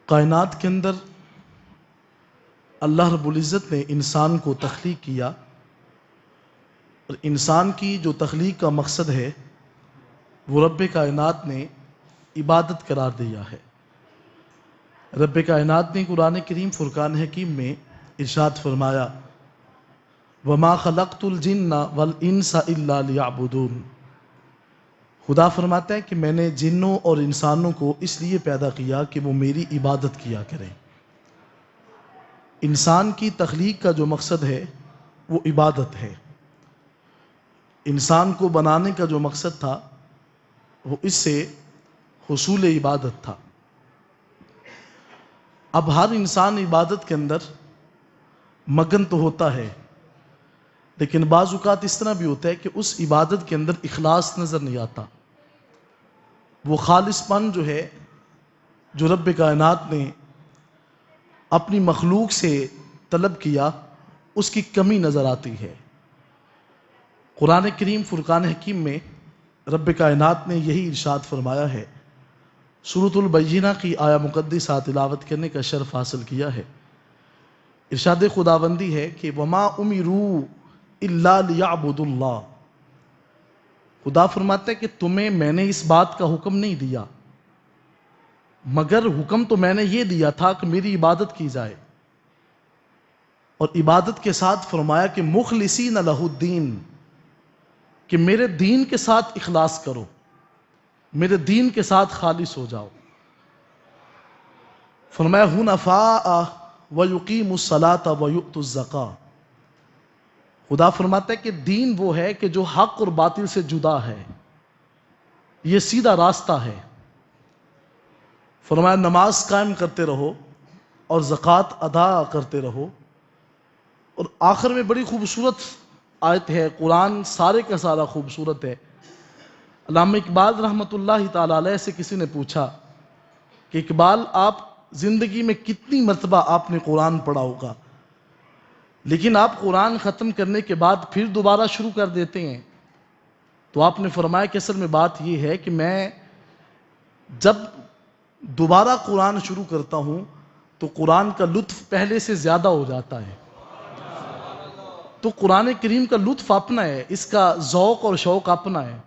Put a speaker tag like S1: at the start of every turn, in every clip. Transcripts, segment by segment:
S1: کائنات کے اندر اللہ رب العزت نے انسان کو تخلیق کیا، اور انسان کی جو تخلیق کا مقصد ہے وہ رب کائنات نے عبادت قرار دیا ہے۔ رب کائنات نے قرآن کریم فرقان حکیم میں ارشاد فرمایا وَمَا خَلَقْتُ الْجِنَّ وَالْإِنسَ إِلَّا لِيَعْبُدُونَ۔ خدا فرماتا ہے کہ میں نے جنوں اور انسانوں کو اس لیے پیدا کیا کہ وہ میری عبادت کیا کریں۔ انسان کی تخلیق کا جو مقصد ہے وہ عبادت ہے۔ انسان کو بنانے کا جو مقصد تھا وہ اس سے حصول عبادت تھا۔ اب ہر انسان عبادت کے اندر مگن تو ہوتا ہے، لیکن بعض اوقات اس طرح بھی ہوتا ہے کہ اس عبادت کے اندر اخلاص نظر نہیں آتا۔ وہ خالص پن جو ہے جو رب کائنات نے اپنی مخلوق سے طلب کیا اس کی کمی نظر آتی ہے۔ قرآن کریم فرقان حکیم میں رب کائنات نے یہی ارشاد فرمایا ہے۔ سورۃ البینہ کی آیا مقدسہ تلاوت کرنے کا شرف حاصل کیا ہے۔ ارشاد خداوندی ہے کہ وَمَا أُمِرُوا إِلَّا لِيَعْبُدُوا اللَّهَ۔ خدا فرماتا ہے کہ تمہیں میں نے اس بات کا حکم نہیں دیا، مگر حکم تو میں نے یہ دیا تھا کہ میری عبادت کی جائے، اور عبادت کے ساتھ فرمایا کہ مخلصین لہ الدین، کہ میرے دین کے ساتھ اخلاص کرو، میرے دین کے ساتھ خالص ہو جاؤ۔ فرمایا حنفاء ویقیموا الصلاۃ ویؤتوا الزکاۃ۔ خدا فرماتا ہے کہ دین وہ ہے کہ جو حق اور باطل سے جدا ہے، یہ سیدھا راستہ ہے۔ فرمایا نماز قائم کرتے رہو اور زکوٰۃ ادا کرتے رہو۔ اور آخر میں بڑی خوبصورت آیت ہے، قرآن سارے کا سارا خوبصورت ہے۔ علامہ اقبال رحمۃ اللہ تعالی علیہ سے کسی نے پوچھا کہ اقبال آپ زندگی میں کتنی مرتبہ آپ نے قرآن پڑھا ہوگا، لیکن آپ قرآن ختم کرنے کے بعد پھر دوبارہ شروع کر دیتے ہیں؟ تو آپ نے فرمایا کہ اصل میں بات یہ ہے کہ میں جب دوبارہ قرآن شروع کرتا ہوں تو قرآن کا لطف پہلے سے زیادہ ہو جاتا ہے۔ تو قرآن کریم کا لطف اپنا ہے، اس کا ذوق اور شوق اپنا ہے،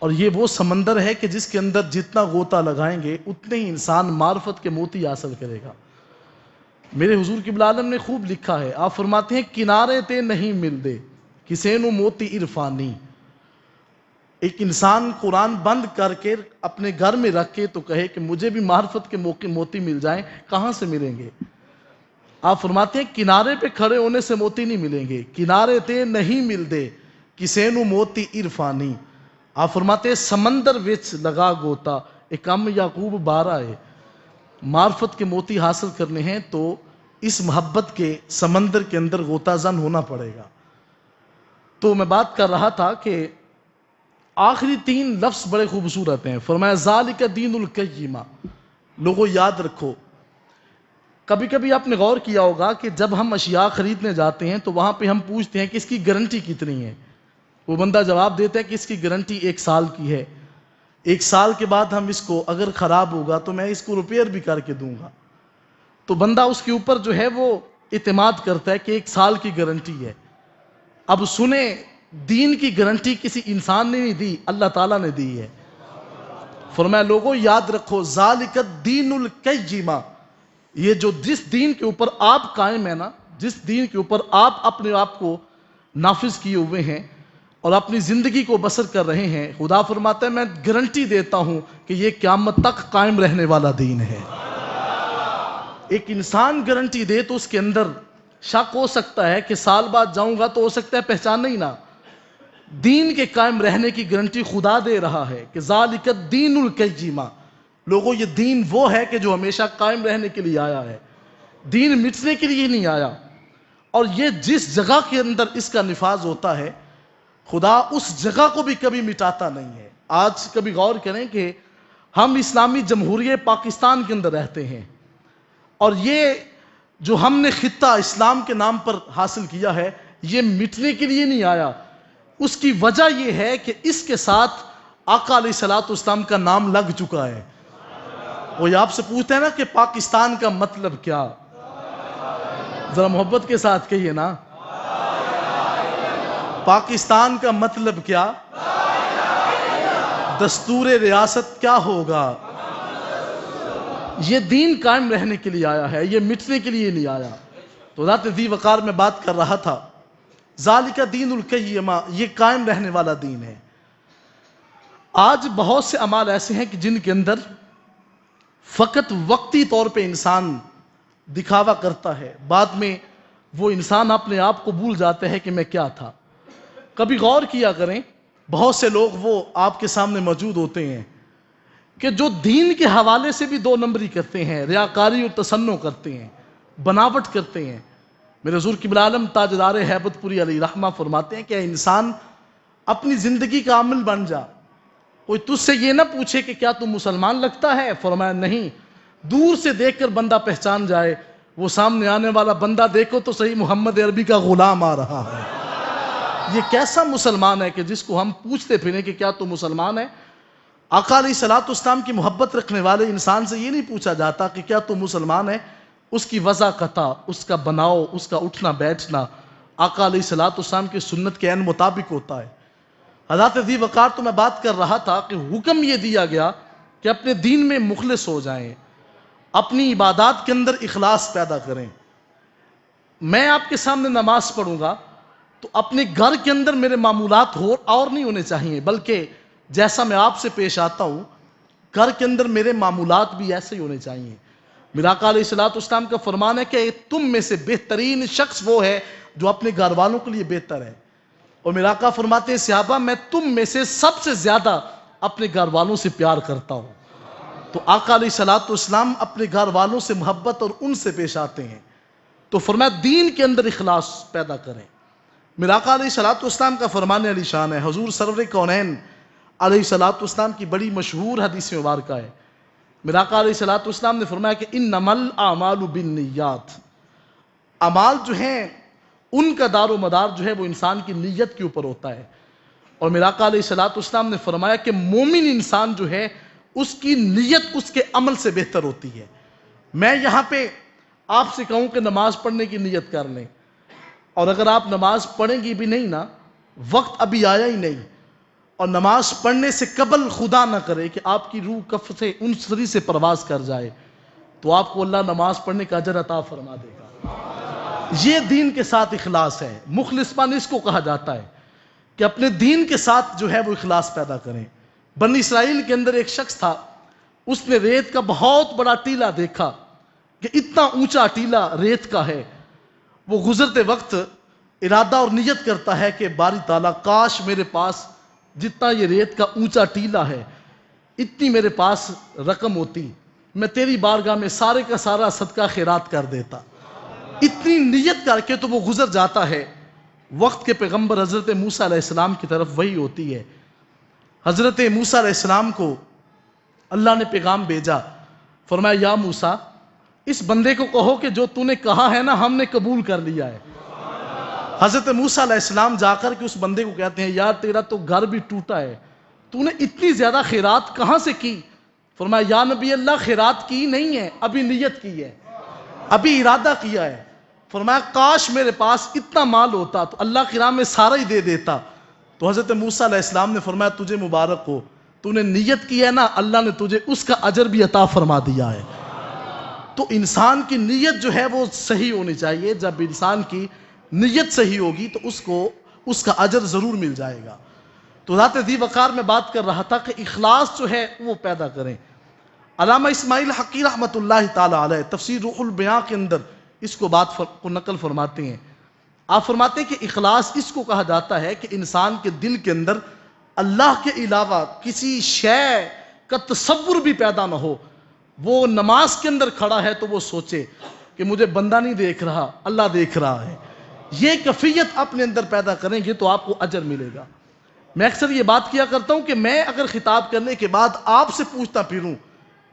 S1: اور یہ وہ سمندر ہے کہ جس کے اندر جتنا غوطہ لگائیں گے اتنے ہی انسان معرفت کے موتی حاصل کرے گا۔ میرے حضور قبلہ عالم نے خوب لکھا ہے، آپ فرماتے ہیں کنارے تے نہیں ملدے کسے نو موتی عرفانی۔ ایک انسان قرآن بند کر کے اپنے گھر میں رکھ کے تو کہے کہ مجھے بھی معرفت کے موتی مل جائیں، کہاں سے ملیں گے؟ آپ فرماتے ہیں کنارے پہ کھڑے ہونے سے موتی نہیں ملیں گے، کنارے تے نہیں ملدے کسے نو موتی عرفانی۔ آپ فرماتے ہیں سمندر وچ لگا گوتا ایک کم یعقوب بارہ ہے۔ معرفت کے موتی حاصل کرنے ہیں تو اس محبت کے سمندر کے اندر غوطہ زن ہونا پڑے گا۔ تو میں بات کر رہا تھا کہ آخری تین لفظ بڑے خوبصورت ہیں۔ فرمایا ذالک دین القیمہ۔ لوگوں یاد رکھو، کبھی کبھی آپ نے غور کیا ہوگا کہ جب ہم اشیاء خریدنے جاتے ہیں تو وہاں پہ ہم پوچھتے ہیں کہ اس کی گارنٹی کتنی ہے۔ وہ بندہ جواب دیتا ہے کہ اس کی گارنٹی 1 سال کی ہے، 1 سال کے بعد ہم اس کو اگر خراب ہوگا تو میں اس کو ریپیئر بھی کر کے دوں گا۔ تو بندہ اس کے اوپر جو ہے وہ اعتماد کرتا ہے کہ 1 سال کی گارنٹی ہے۔ اب سنیں، دین کی گارنٹی کسی انسان نے نہیں دی، اللہ تعالیٰ نے دی ہے۔ فرمایا لوگوں یاد رکھو ذالک الدین القیمہ، یہ جو جس دین کے اوپر آپ قائم ہیں نا، جس دین کے اوپر آپ اپنے آپ کو نافذ کیے ہوئے ہیں اور اپنی زندگی کو بسر کر رہے ہیں، خدا فرماتا ہے میں گارنٹی دیتا ہوں کہ یہ قیامت تک قائم رہنے والا دین ہے۔ ایک انسان گارنٹی دے تو اس کے اندر شک ہو سکتا ہے کہ سال بعد جاؤں گا تو ہو سکتا ہے پہچان نہیں نا۔ دین کے قائم رہنے کی گارنٹی خدا دے رہا ہے کہ ذالک الدین القیمہ۔ لوگوں یہ دین وہ ہے کہ جو ہمیشہ قائم رہنے کے لیے آیا ہے، دین مٹنے کے لیے نہیں آیا۔ اور یہ جس جگہ کے اندر اس کا نفاذ ہوتا ہے، خدا اس جگہ کو بھی کبھی مٹاتا نہیں ہے۔ آج کبھی غور کریں کہ ہم اسلامی جمہوریہ پاکستان کے اندر رہتے ہیں، اور یہ جو ہم نے خطہ اسلام کے نام پر حاصل کیا ہے یہ مٹنے کے لیے نہیں آیا۔ اس کی وجہ یہ ہے کہ اس کے ساتھ آقا علیہ الصلوۃ والسلام کا نام لگ چکا ہے۔ کوئی آپ سے پوچھتا ہے نا کہ پاکستان کا مطلب کیا، ذرا محبت کے ساتھ کہیے نا، پاکستان کا مطلب کیا، دستور ریاست کیا ہوگا؟ یہ دین قائم رہنے کے لیے آیا ہے، یہ مٹنے کے لیے نہیں آیا۔ تو ذات ذی وقار میں بات کر رہا تھا، ذالک دین القیمہ، یہ قائم رہنے والا دین ہے۔ آج بہت سے اعمال ایسے ہیں کہ جن کے اندر فقط وقتی طور پہ انسان دکھاوا کرتا ہے، بعد میں وہ انسان اپنے آپ کو بھول جاتا ہے کہ میں کیا تھا۔ کبھی غور کیا کریں، بہت سے لوگ وہ آپ کے سامنے موجود ہوتے ہیں کہ جو دین کے حوالے سے بھی دو نمبری کرتے ہیں، ریاکاری اور تصنع کرتے ہیں، بناوٹ کرتے ہیں۔ میرے حضور قبلہ عالم تاجدار ہیبت پوری علیہ رحمہ فرماتے ہیں کہ اے انسان اپنی زندگی کا عامل بن جا، کوئی تجھ سے یہ نہ پوچھے کہ کیا تم مسلمان لگتا ہے، فرمایا نہیں، دور سے دیکھ کر بندہ پہچان جائے، وہ سامنے آنے والا بندہ دیکھو تو صحیح محمد عربی کا غلام آ رہا ہے۔ یہ کیسا مسلمان ہے کہ جس کو ہم پوچھتے پھریں کہ کیا تم مسلمان ہے؟ آقا علیہ الصلوۃ والسلام کی محبت رکھنے والے انسان سے یہ نہیں پوچھا جاتا کہ کیا تم مسلمان ہے، اس کی وضاقت، اس کا بناؤ، اس کا اٹھنا بیٹھنا آقا علیہ الصلوۃ والسلام کی سنت کے عین مطابق ہوتا ہے۔ حضرت ذی وقار تو میں بات کر رہا تھا کہ حکم یہ دیا گیا کہ اپنے دین میں مخلص ہو جائیں، اپنی عبادات کے اندر اخلاص پیدا کریں۔ میں آپ کے سامنے نماز پڑھوں گا تو اپنے گھر کے اندر میرے معمولات اور نہیں ہونے چاہیے، بلکہ جیسا میں آپ سے پیش آتا ہوں گھر کے اندر میرے معمولات بھی ایسے ہی ہونے چاہیے۔ میرا آقا علیہ الصلوۃ والسلام کا فرمان ہے کہ تم میں سے بہترین شخص وہ ہے جو اپنے گھر والوں کے لیے بہتر ہے، اور میرا آقا فرماتے ہیں صحابہ میں تم میں سے سب سے زیادہ اپنے گھر والوں سے پیار کرتا ہوں۔ تو آقا علیہ الصلوۃ والسلام اپنے گھر والوں سے محبت اور ان سے پیش آتے ہیں، تو فرمایا دین کے اندر اخلاص پیدا کریں۔ میرا آقا علیہ الصلوۃ والسلام کا فرمان علی شان ہے، حضور سرور کونین علیہ الصلوۃ والسلام کی بڑی مشہور حدیث مبارکہ ہے۔ میرا آقا علیہ الصلوۃ والسلام نے فرمایا کہ انما الاعمال بالنیات، اعمال جو ہیں ان کا دار و مدار جو ہے وہ انسان کی نیت کے اوپر ہوتا ہے۔ اور میرا آقا علیہ الصلوۃ والسلام نے فرمایا کہ مومن انسان جو ہے اس کی نیت اس کے عمل سے بہتر ہوتی ہے۔ میں یہاں پہ آپ سے کہوں کہ نماز پڑھنے کی نیت کر لیں، اور اگر آپ نماز پڑھیں گی بھی نہیں نا، وقت ابھی آیا ہی نہیں، اور نماز پڑھنے سے قبل خدا نہ کرے کہ آپ کی روح کف سے انسری سے پرواز کر جائے، تو آپ کو اللہ نماز پڑھنے کا اجر عطا فرما دے گا۔ یہ دین کے ساتھ اخلاص ہے، مخلص پن اس کو کہا جاتا ہے کہ اپنے دین کے ساتھ جو ہے وہ اخلاص پیدا کریں۔ بنی اسرائیل کے اندر ایک شخص تھا، اس نے ریت کا بہت بڑا ٹیلا دیکھا کہ اتنا اونچا ٹیلا ریت کا ہے۔ وہ گزرتے وقت ارادہ اور نیت کرتا ہے کہ باری تعالیٰ کاش میرے پاس جتنا یہ ریت کا اونچا ٹیلا ہے اتنی میرے پاس رقم ہوتی، میں تیری بارگاہ میں سارے کا سارا صدقہ خیرات کر دیتا۔ اتنی نیت کر کے تو وہ گزر جاتا ہے۔ وقت کے پیغمبر حضرت موسیٰ علیہ السلام کی طرف وحی ہوتی ہے۔ حضرت موسیٰ علیہ السلام کو اللہ نے پیغام بھیجا، فرمایا یا موسیٰ اس بندے کو کہو کہ جو تو نے کہا ہے نا ہم نے قبول کر لیا ہے۔ حضرت موسیٰ علیہ السلام جا کر کے اس بندے کو کہتے ہیں یار تیرا تو گھر بھی ٹوٹا ہے، تو نے اتنی زیادہ خیرات کہاں سے کی؟ فرمایا یا نبی اللہ خیرات کی نہیں ہے، ابھی نیت کی ہے، ابھی ارادہ کیا ہے۔ فرمایا کاش میرے پاس اتنا مال ہوتا تو اللہ کی راہ میں سارا ہی دے دیتا۔ تو حضرت موسیٰ علیہ السلام نے فرمایا تجھے مبارک ہو، تو نے نیت کی ہے نا، اللہ نے تجھے اس کا اجر بھی عطا فرما دیا ہے۔ تو انسان کی نیت جو ہے وہ صحیح ہونی چاہیے، جب انسان کی نیت صحیح ہوگی تو اس کو اس کا اجر ضرور مل جائے گا۔ تو ذات ذی وقار میں بات کر رہا تھا کہ اخلاص جو ہے وہ پیدا کریں۔ علامہ اسماعیل حقی رحمۃ اللہ تعالی علیہ تفسیر روح البیاں کے اندر اس کو بات کو نقل فرماتے ہیں۔ آپ فرماتے ہیں کہ اخلاص اس کو کہا جاتا ہے کہ انسان کے دل کے اندر اللہ کے علاوہ کسی شے کا تصور بھی پیدا نہ ہو۔ وہ نماز کے اندر کھڑا ہے تو وہ سوچے کہ مجھے بندہ نہیں دیکھ رہا، اللہ دیکھ رہا ہے۔ یہ کیفیت اپنے اندر پیدا کریں گے تو آپ کو اجر ملے گا۔ میں اکثر یہ بات کیا کرتا ہوں کہ میں اگر خطاب کرنے کے بعد آپ سے پوچھتا پھروں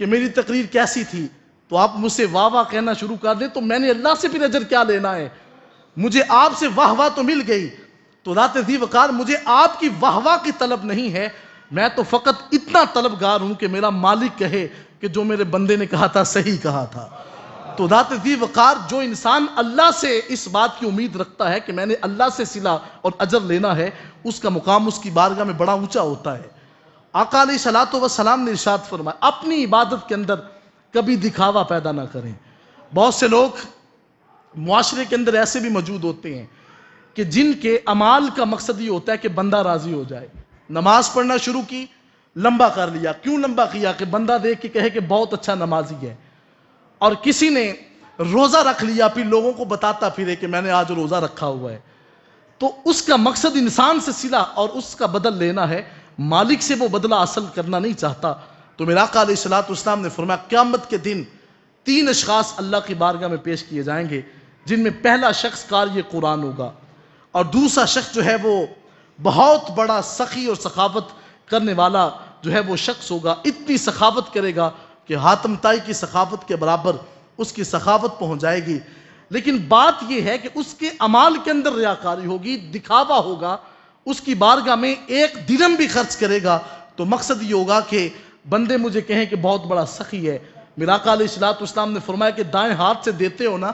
S1: کہ میری تقریر کیسی تھی تو آپ مجھ سے واہ واہ کہنا شروع کر دیں تو میں نے اللہ سے پھر اجر کیا لینا ہے؟ مجھے آپ سے واہ واہ تو مل گئی، تو ذات ذی وقار مجھے آپ کی واہ واہ کی طلب نہیں ہے، میں تو فقط اتنا طلبگار ہوں کہ میرا مالک کہے کہ جو میرے بندے نے کہا تھا صحیح کہا تھا۔ تو ذات ذی وقار جو انسان اللہ سے اس بات کی امید رکھتا ہے کہ میں نے اللہ سے صلہ اور اجر لینا ہے، اس کا مقام اس کی بارگاہ میں بڑا اونچا ہوتا ہے۔ آقا علیہ الصلوۃ والسلام نے ارشاد فرمایا اپنی عبادت کے اندر کبھی دکھاوا پیدا نہ کریں۔ بہت سے لوگ معاشرے کے اندر ایسے بھی موجود ہوتے ہیں کہ جن کے اعمال کا مقصد یہ ہوتا ہے کہ بندہ راضی ہو جائے۔ نماز پڑھنا شروع کی، لمبا کر لیا۔ کیوں لمبا کیا؟ کہ بندہ دیکھ کے کہے کہ بہت اچھا نمازی ہے۔ اور کسی نے روزہ رکھ لیا، پھر لوگوں کو بتاتا پھرے کہ میں نے آج روزہ رکھا ہوا ہے۔ تو اس کا مقصد انسان سے صلہ اور اس کا بدل لینا ہے، مالک سے وہ بدلہ حاصل کرنا نہیں چاہتا۔ تو میرا آقا علیہ الصلوۃ والسلام نے فرمایا قیامت کے دن 3 اشخاص اللہ کی بارگاہ میں پیش کیے جائیں گے، جن میں پہلا شخص قاری قرآن ہوگا، اور دوسرا شخص جو ہے وہ بہت بڑا سخی اور سخاوت کرنے والا جو ہے وہ شخص ہوگا۔ اتنی سخاوت کرے گا کہ حاتم طائی کی سخاوت کے برابر اس کی سخاوت پہنچ جائے گی۔ لیکن بات یہ ہے کہ اس کے اعمال کے اندر ریاکاری ہوگی، دکھاوا ہوگا۔ اس کی بارگاہ میں 1 درہم بھی خرچ کرے گا تو مقصد یہ ہوگا کہ بندے مجھے کہیں کہ بہت بڑا سخی ہے۔ میرا آقا علیہ الصلوۃ والسلام نے فرمایا کہ دائیں ہاتھ سے دیتے ہو نا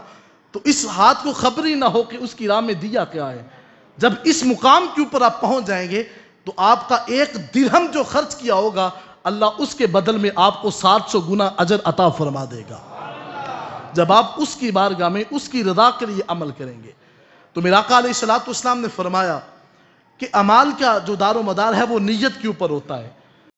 S1: تو اس ہاتھ کو خبر ہی نہ ہو کہ اس کی راہ میں دیا کیا ہے۔ جب اس مقام کے اوپر آپ پہنچ جائیں گے تو آپ کا 1 درہم جو خرچ کیا ہوگا اللہ اس کے بدل میں آپ کو 700 گنا اجر عطا فرما دے گا، جب آپ اس کی بارگاہ میں اس کی رضا کے لیے عمل کریں گے۔ تو میرا آقا علیہ الصلوۃ والسلام نے فرمایا کہ اعمال کا جو دار و مدار ہے وہ نیت کے اوپر ہوتا ہے۔